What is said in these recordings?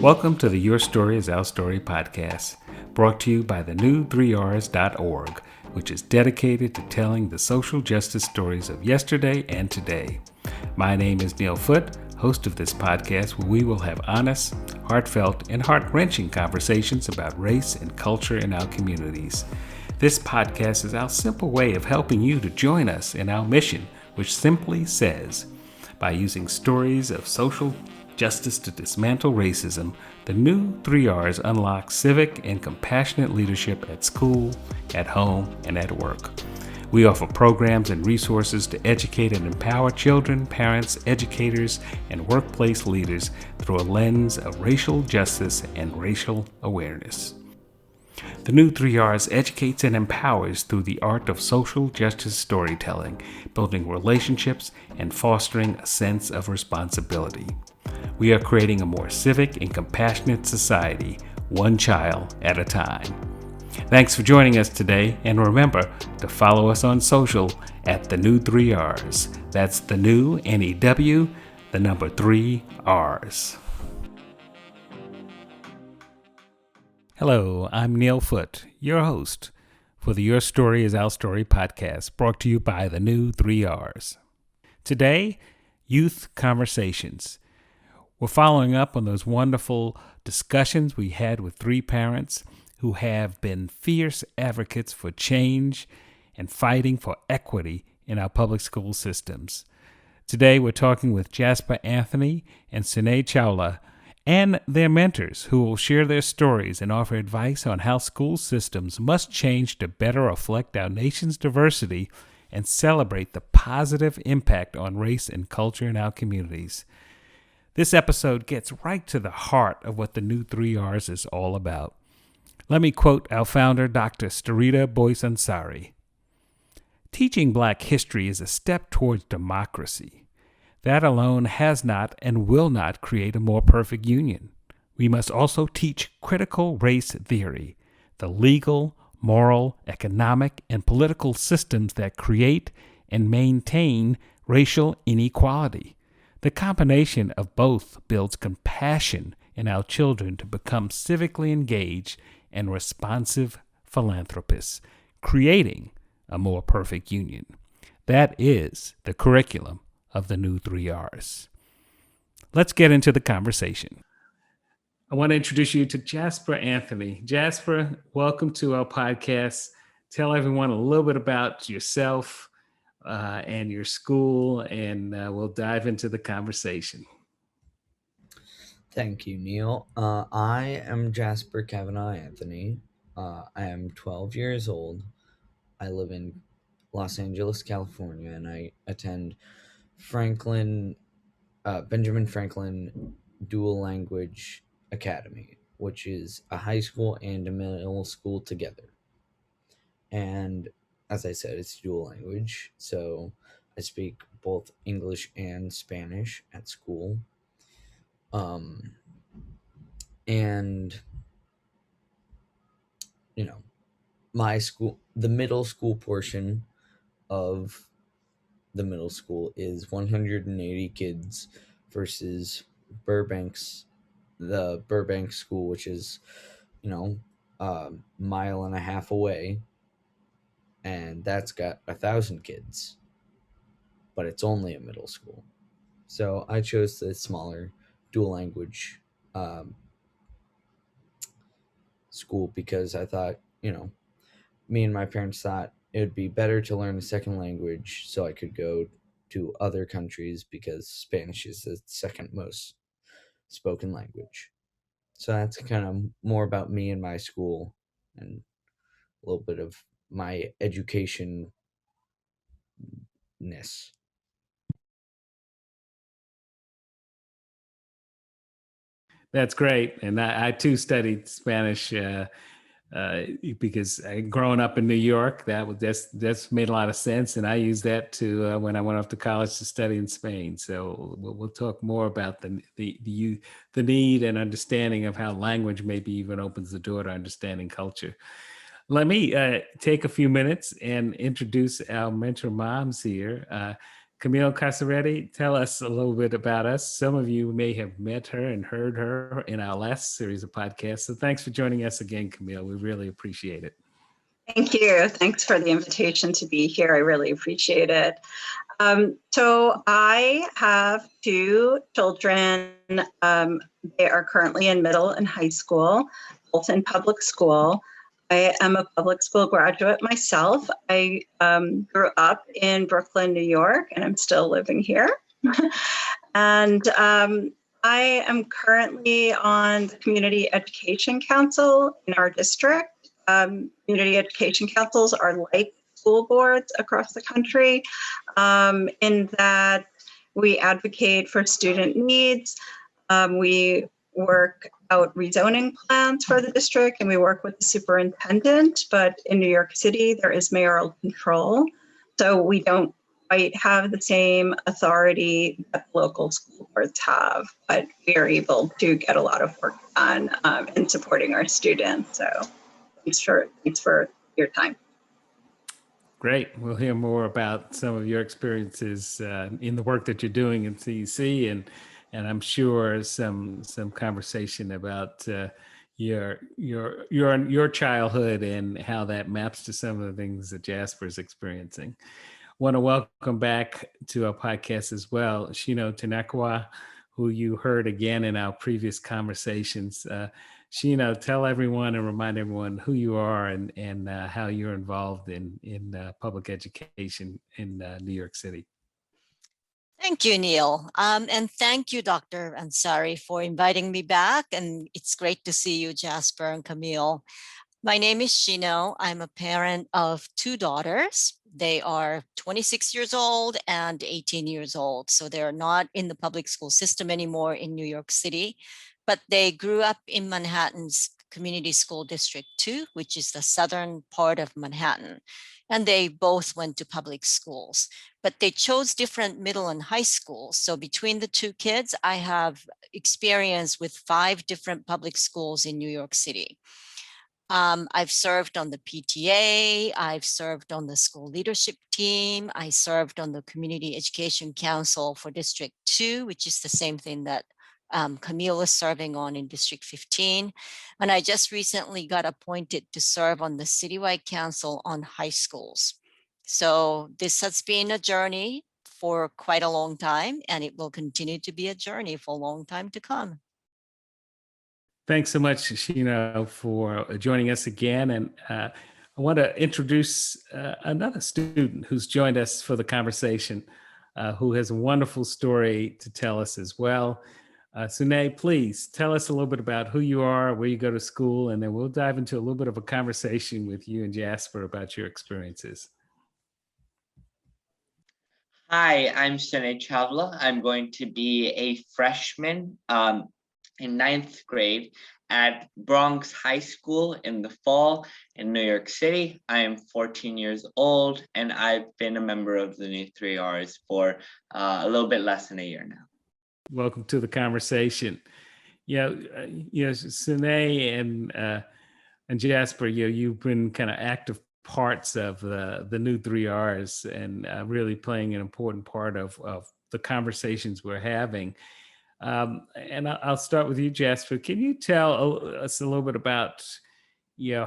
Welcome to the Your Story is Our Story podcast, brought to you by the new3rs.org, which is dedicated to telling the social justice stories of yesterday and today. My name is Neil Foote, host of this podcast, where we will have honest, heartfelt, and heart-wrenching conversations about race and culture in our communities. This podcast is our simple way of helping you to join us in our mission, which simply says, by using stories of social justice to dismantle racism, the new 3Rs unlock civic and compassionate leadership at school, at home, and at work. We offer programs and resources to educate and empower children, parents, educators, and workplace leaders through a lens of racial justice and racial awareness. The new 3Rs educates and empowers through the art of social justice storytelling, building relationships, and fostering a sense of responsibility. We are creating a more civic and compassionate society, one child at a time. Thanks for joining us today, and remember to follow us on social at the new 3Rs. That's the new NEW, the number 3 Rs. Hello, I'm Neil Foote, your host for the Your Story is Our Story podcast, brought to you by the new 3Rs. Today, youth conversations. We're following up on those wonderful discussions we had with 3 parents who have been fierce advocates for change and fighting for equity in our public school systems. Today, we're talking with Jasper Anthony and Sinead Chawla and their mentors, who will share their stories and offer advice on how school systems must change to better reflect our nation's diversity and celebrate the positive impact on race and culture in our communities. This episode gets right to the heart of what the new 3Rs is all about. Let me quote our founder, Dr. Starita Boyce-Ansari. Teaching Black history is a step towards democracy. That alone has not and will not create a more perfect union. We must also teach critical race theory, the legal, moral, economic, and political systems that create and maintain racial inequality. The combination of both builds compassion in our children to become civically engaged and responsive philanthropists, creating a more perfect union. That is the curriculum of the new 3Rs. Let's get into the conversation. I want to introduce you to Jasper Anthony. Jasper, welcome to our podcast. Tell everyone a little bit about yourself and your school, and we'll dive into the conversation. Thank you, Neil. I am Jasper Kavanaugh Anthony. I am 12 years old. I live in Los Angeles, California, and I attend Benjamin Franklin Dual Language Academy, which is a high school and a middle school together. And as I said, it's dual language, so I speak both English and Spanish at school. And my school, the middle school portion of the middle school is 180 kids versus the Burbank school, which is a mile and a half away, and that's got 1,000 kids, but it's only a middle school. So I chose the smaller dual language school because I thought, me and my parents thought it would be better to learn a second language so I could go to other countries because Spanish is the second most spoken language. So that's kind of more about me and my school and a little bit of my education-ness. That's great. And I too studied Spanish because growing up in New York, that's made a lot of sense. And I used that to when I went off to college to study in Spain. So we'll talk more about the need and understanding of how language maybe even opens the door to understanding culture. Let me take a few minutes and introduce our mentor moms here. Camille Casaretti, tell us a little bit about us. Some of you may have met her and heard her in our last series of podcasts. So thanks for joining us again, Camille. We really appreciate it. Thank you. Thanks for the invitation to be here. I really appreciate it. So I have two children. They are currently in middle and high school, both in public school. I am a public school graduate myself. I grew up in Brooklyn, New York, and I'm still living here. And I am currently on the Community Education Council in our district. Community education councils are like school boards across the country, in that we advocate for student needs. We work out rezoning plans for the district, and we work with the superintendent. But in New York City, there is mayoral control, so we don't quite have the same authority that local school boards have, but we are able to get a lot of work done in supporting our students. So thanks for your time. Great. We'll hear more about some of your experiences in the work that you're doing in CEC, and I'm sure some conversation about your childhood and how that maps to some of the things that Jasper's experiencing. Want to welcome back to our podcast as well, Shino Tanakawa, who you heard again in our previous conversations. Shino, tell everyone and remind everyone who you are and how you're involved in public education in New York City. Thank you, Neil. And thank you, Dr. Ansari, for inviting me back. And it's great to see you, Jasper and Camille. My name is Shino. I'm a parent of two daughters. They are 26 years old and 18 years old. So they're not in the public school system anymore in New York City, but they grew up in Manhattan's Community School District 2, which is the southern part of Manhattan. And they both went to public schools, but they chose different middle and high schools. So between the two kids, I have experience with 5 different public schools in New York City. I've served on the PTA, I've served on the school leadership team, I served on the Community Education Council for District 2, which is the same thing that Camille is serving on in District 15. And I just recently got appointed to serve on the Citywide Council on High Schools. So this has been a journey for quite a long time, and it will continue to be a journey for a long time to come. Thanks so much, Shino, for joining us again. And I want to introduce another student who's joined us for the conversation, who has a wonderful story to tell us as well. Sune, please tell us a little bit about who you are, where you go to school, and then we'll dive into a little bit of a conversation with you and Jasper about your experiences. Hi, I'm Sune Chavla. I'm going to be a freshman in 9th grade at Bronx High School in the fall in New York City. I am 14 years old, and I've been a member of the new 3Rs for a little bit less than a year now. Welcome to the conversation. Sune and Jasper, you've been kind of active parts of the new 3Rs and really playing an important part of the conversations we're having. And I'll start with you, Jasper. Can you tell us a little bit about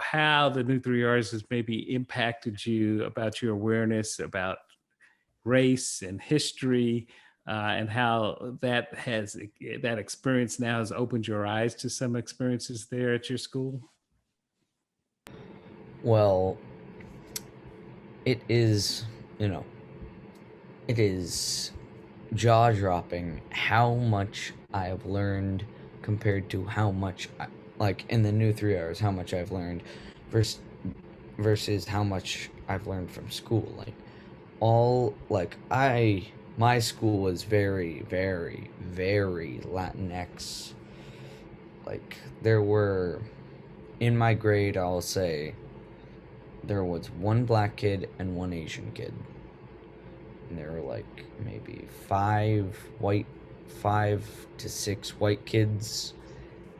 how the new 3Rs has maybe impacted you, about your awareness about race and history, and how that experience now has opened your eyes to some experiences there at your school? Well, it is, it is jaw-dropping how much I have learned compared to how much, in the new 3Rs, how much I've learned versus how much I've learned from school. My school was very, very, very Latinx. There were, in my grade, I'll say, there was 1 black kid and 1 Asian kid. And there were maybe 5 to 6 white kids,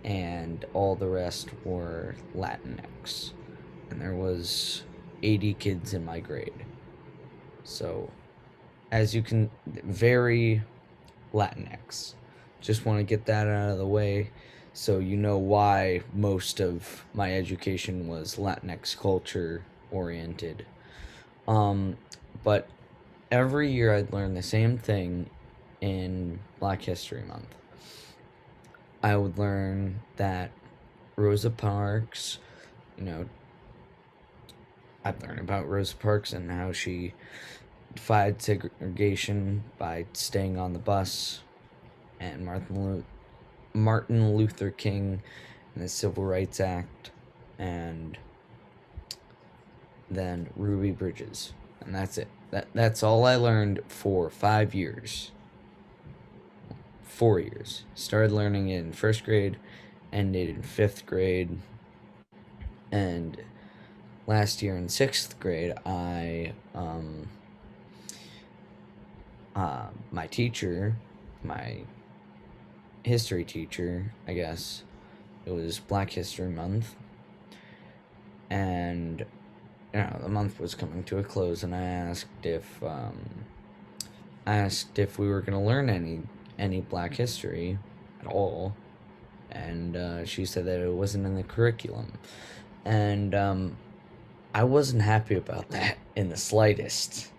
and all the rest were Latinx. And there was 80 kids in my grade. So as you can, very Latinx. Just want to get that out of the way so you know why most of my education was Latinx culture oriented. But every year I'd learn the same thing in Black History Month. I would learn that Rosa Parks, you know, I'd learn about Rosa Parks and how she defied segregation by staying on the bus, and Martin Luther King and the Civil Rights Act, and then Ruby Bridges. And that's it. That's all I learned for 5 years. 4 years. Started learning in first grade, ended in fifth grade, and last year in sixth grade, my teacher, my history teacher, I guess, it was Black History Month, and the month was coming to a close, and I asked if we were gonna learn any Black history at all, and she said that it wasn't in the curriculum, and I wasn't happy about that in the slightest.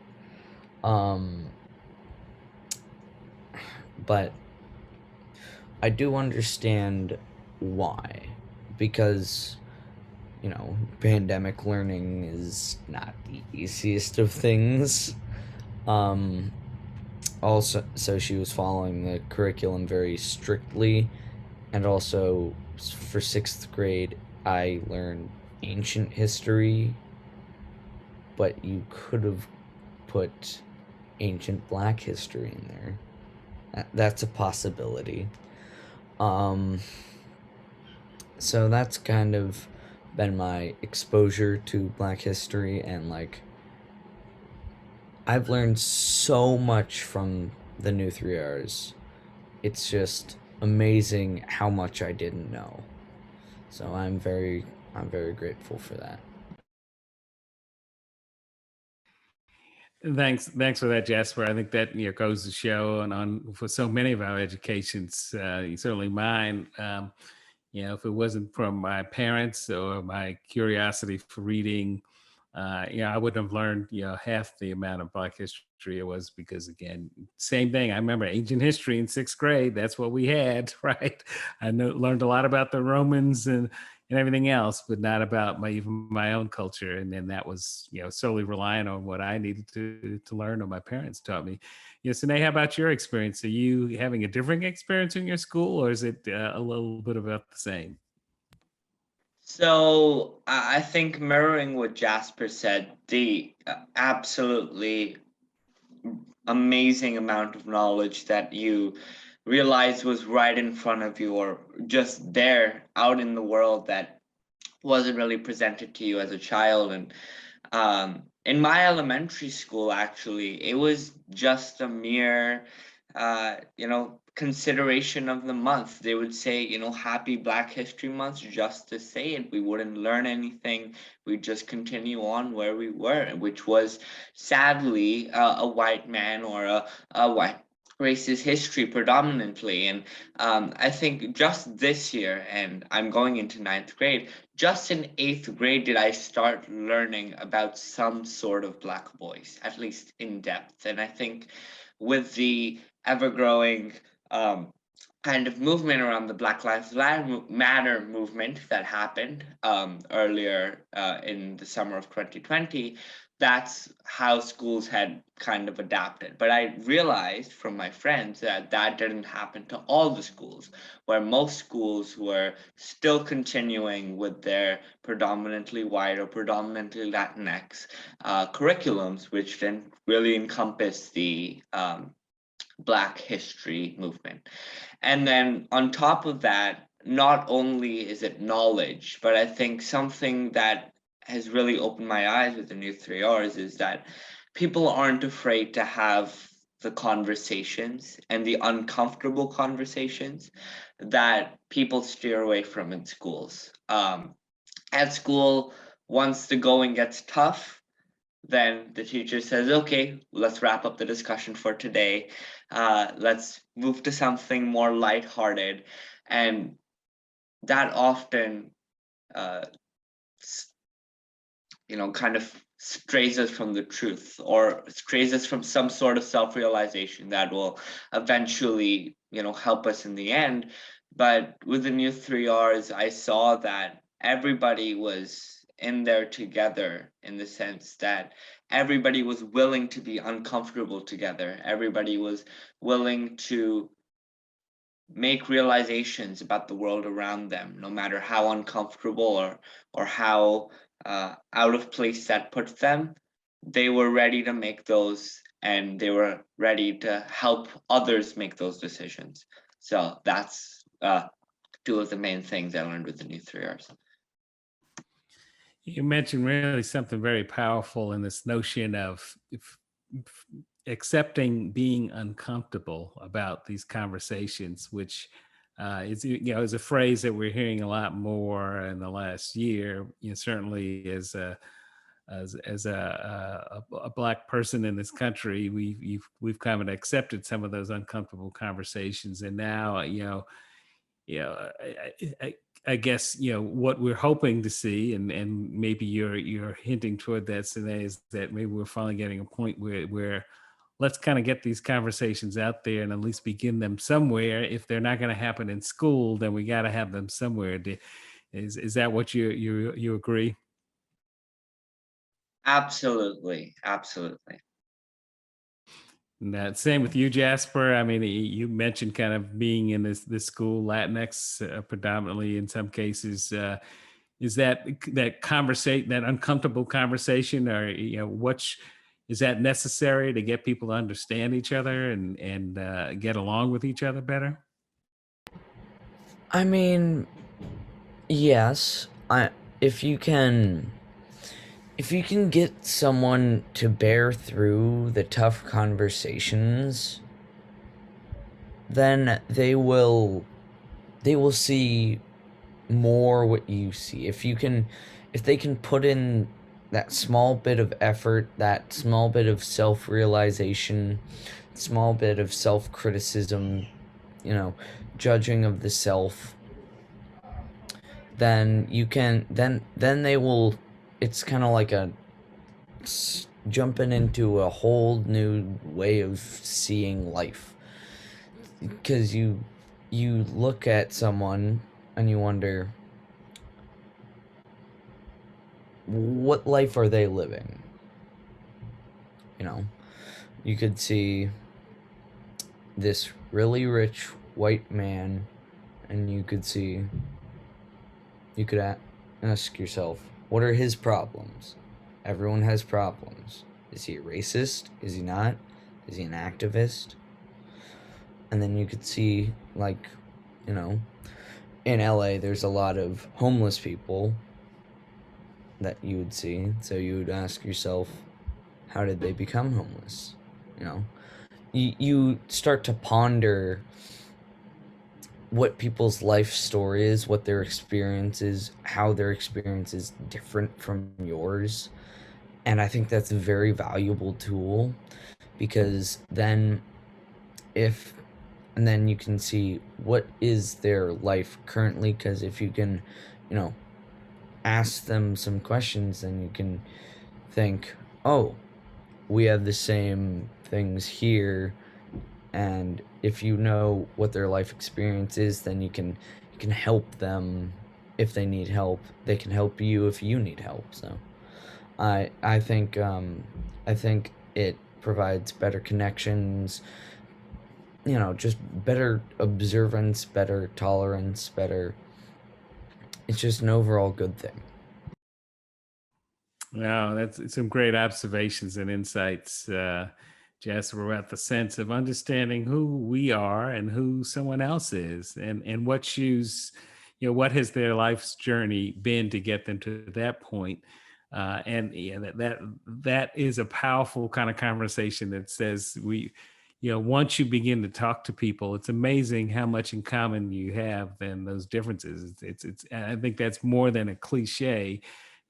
But I do understand why, because pandemic learning is not the easiest of things. Also, so she was following the curriculum very strictly, and also for sixth grade, I learned ancient history, but you could have put ancient Black history in there. That's a possibility. So that's kind of been my exposure to Black history, and I've learned so much from the new 3Rs. It's just amazing how much I didn't know. So I'm very grateful for that. Thanks for that, Jasper. I think that goes to show, and on for so many of our educations, certainly mine. If it wasn't from my parents or my curiosity for reading, I wouldn't have learned half the amount of Black history it was, because again, same thing. I remember ancient history in sixth grade. That's what we had, right? I learned a lot about the Romans and everything else, but not about my own culture. And then that was solely relying on what I needed to learn, or my parents taught me. Sine, how about your experience? Are you having a different experience in your school, or is it a little bit about the same? So I think mirroring what Jasper said, the absolutely amazing amount of knowledge that you realized was right in front of you, or just there out in the world, that wasn't really presented to you as a child. And in my elementary school, actually, it was just a mere consideration of the month. They would say, happy Black History Month, just to say it. We wouldn't learn anything. We'd just continue on where we were, which was sadly a white man, or a white racist history predominantly. And I think just this year, and I'm going into ninth grade, just in eighth grade did I start learning about some sort of Black voice, at least in depth. And I think with the ever-growing kind of movement around the Black Lives Matter movement that happened earlier in the summer of 2020, that's how schools had kind of adapted. But I realized from my friends that didn't happen to all the schools, where most schools were still continuing with their predominantly white or predominantly Latinx curriculums, which didn't really encompass the Black history movement. And then on top of that, not only is it knowledge, but I think something that has really opened my eyes with the new 3Rs is that people aren't afraid to have the conversations, and the uncomfortable conversations that people steer away from in schools. At school, once the going gets tough, then the teacher says, okay, let's wrap up the discussion for today. Let's move to something more lighthearted. And that often, uh, kind of strays us from the truth, or strays us from some sort of self-realization that will eventually, help us in the end. But with the new 3Rs, I saw that everybody was in there together, in the sense that everybody was willing to be uncomfortable together. Everybody was willing to make realizations about the world around them, no matter how uncomfortable or how out of place that puts them. They were ready to make those, and they were ready to help others make those decisions. So that's two of the main things I learned with the new 3Rs. You mentioned really something very powerful in this notion of accepting being uncomfortable about these conversations, which is a phrase that we're hearing a lot more in the last year. Certainly as a Black person in this country, we've kind of accepted some of those uncomfortable conversations, and now I guess what we're hoping to see, and maybe you're hinting toward that today, is that maybe we're finally getting a point where let's kind of get these conversations out there and at least begin them somewhere. If they're not going to happen in school, then we got to have them somewhere. Is that what you agree? Absolutely. And that same with you, Jasper. I mean, you mentioned kind of being in this school, Latinx predominantly in some cases. Is that that uncomfortable conversation, or is that necessary to get people to understand each other and get along with each other better? I mean, yes. If you can get someone to bear through the tough conversations, then they will see more what you see. If they can put in that small bit of effort, that small bit of self-realization, small bit of self-criticism, judging of the self, then they will. It's kind of like jumping into a whole new way of seeing life, because you look at someone and you wonder, what life are they living? You could see this really rich white man, and you could ask yourself, what are his problems? Everyone has problems. Is he a racist? Is he not? Is he an activist? And then you could see, in LA, there's a lot of homeless people that you would see. So you would ask yourself, how did they become homeless? You start to ponder what people's life story is, what their experience is, how their experience is different from yours. And I think that's a very valuable tool, because then you can see what is their life currently, because if you can, ask them some questions, then you can think, oh, we have the same things here. And if you know what their life experience is, then you can help them. If they need help, they can help you if you need help. So I think it provides better connections, just better observance, better tolerance, it's just an overall good thing. Wow, that's some great observations and insights, Jasper, about the sense of understanding who we are and who someone else is, and what what has their life's journey been to get them to that point. And that is a powerful kind of conversation that says once you begin to talk to people, it's amazing how much in common you have and those differences. It's I think that's more than a cliche.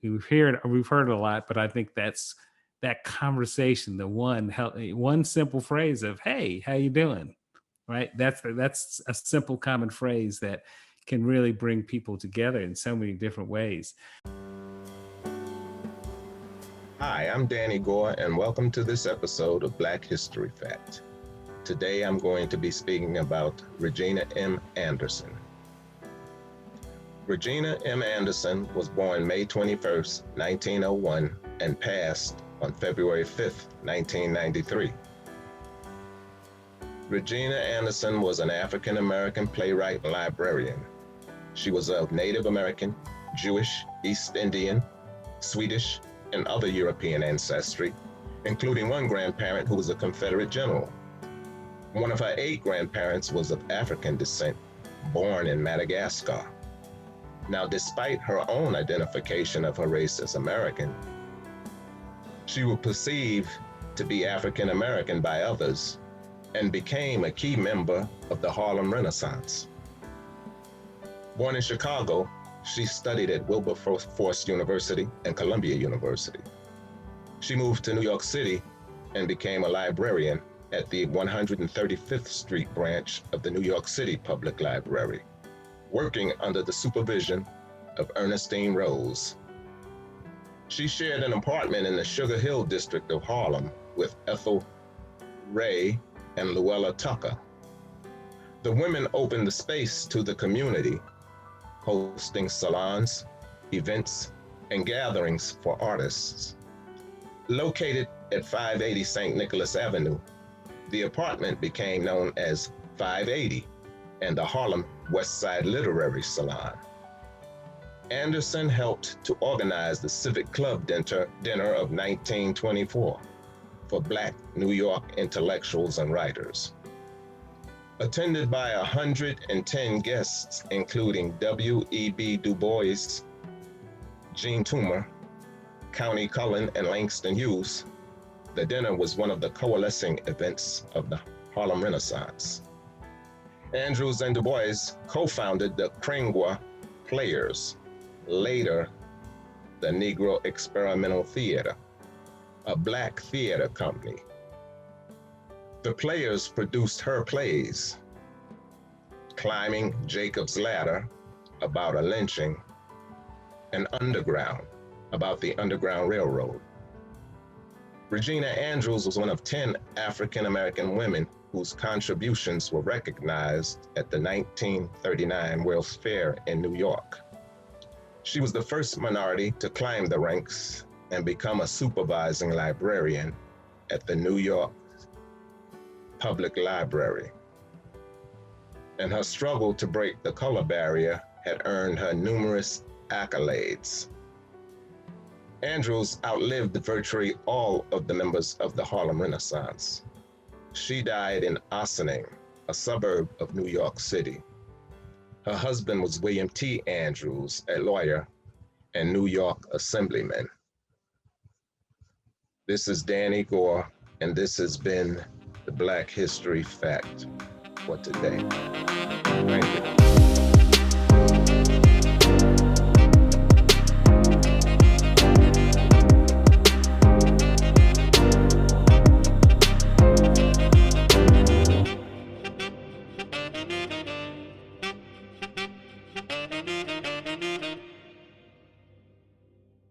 We've heard it a lot, but I think that's that conversation, the one simple phrase of, "Hey, how you doing?" Right? That's a simple common phrase that can really bring people together in so many different ways. Hi, I'm Dannie Gore, and welcome to this episode of Black History Fact. Today I'm going to be speaking about Regina M. Anderson. Regina M. Anderson was born May 21st, 1901, and passed on February 5th, 1993. Regina Anderson was an African-American playwright and librarian. She was of Native American, Jewish, East Indian, Swedish, and other European ancestry, including one grandparent who was a Confederate general. One of her 8 grandparents was of African descent, born in Madagascar. Now, despite her own identification of her race as American, she was perceived to be African American by others and became a key member of the Harlem Renaissance. Born in Chicago, she studied at Wilberforce University and Columbia University. She moved to New York City and became a librarian at the 135th Street branch of the New York City Public Library, working under the supervision of Ernestine Rose. She shared an apartment in the Sugar Hill district of Harlem with Ethel Ray and Luella Tucker. The women opened the space to the community, hosting salons, events, and gatherings for artists. Located at 580 St. Nicholas Avenue, the apartment became known as 580 and the Harlem West Side Literary Salon. Anderson helped to organize the Civic Club dinner of 1924 for Black New York intellectuals and writers. Attended by 110 guests, including W.E.B. Du Bois, Jean Toomer, Countee Cullen, and Langston Hughes, the dinner was one of the coalescing events of the Harlem Renaissance. Andrews and Du Bois co-founded the Kringwa Players, later the Negro Experimental Theater, a Black theater company. The Players produced her plays, Climbing Jacob's Ladder, about a lynching, and Underground, about the Underground Railroad. Regina Andrews was one of 10 African-American women whose contributions were recognized at the 1939 World's Fair in New York. She was the first minority to climb the ranks and become a supervising librarian at the New York Public Library. And her struggle to break the color barrier had earned her numerous accolades. Andrews outlived virtually all of the members of the Harlem Renaissance. She died in Ossining, a suburb of New York City. Her husband was William T. Andrews, a lawyer and New York assemblyman. This is Dannie Gore, and this has been the Black History Fact for today. Thank you.